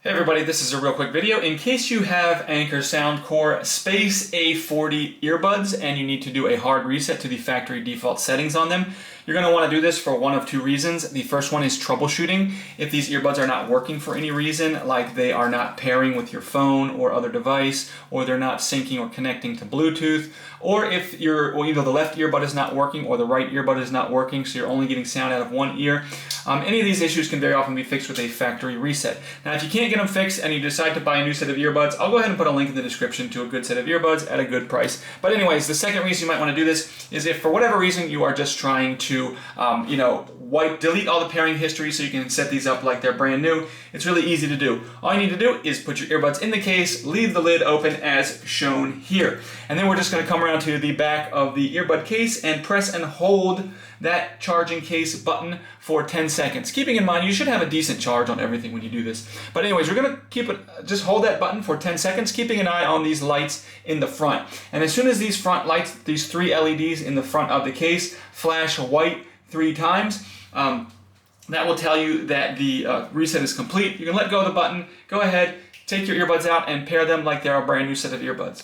Hey everybody, this is a real quick video. In case you have Anker Soundcore Space A40 Earbuds and you need to do a hard reset to the factory default settings on them, you're going to want to do this for one of two reasons. The first one is troubleshooting. If these earbuds are not working for any reason, like they are not pairing with your phone or other device, or they're not syncing or connecting to Bluetooth, or if either the left earbud is not working or the right earbud is not working, so you're only getting sound out of one ear, any of these issues can very often be fixed with a factory reset. Now, if you can't get them fixed and you decide to buy a new set of earbuds, I'll go ahead and put a link in the description to a good set of earbuds at a good price. But anyways, the second reason you might want to do this is if for whatever reason you are just trying to delete all the pairing history so you can set these up like they're brand new. It's really easy to do. All you need to do is put your earbuds in the case, leave the lid open as shown here. And then we're just going to come around to the back of the earbud case and press and hold that charging case button for 10 seconds. Keeping in mind, you should have a decent charge on everything when you do this. But anyways, we're going to just hold that button for 10 seconds, keeping an eye on these lights in the front. And as soon as these front lights, these three LEDs in the front of the case, flash white 3 times, that will tell you that the reset is complete. You can let go of the button, go ahead, take your earbuds out and pair them like they're a brand new set of earbuds.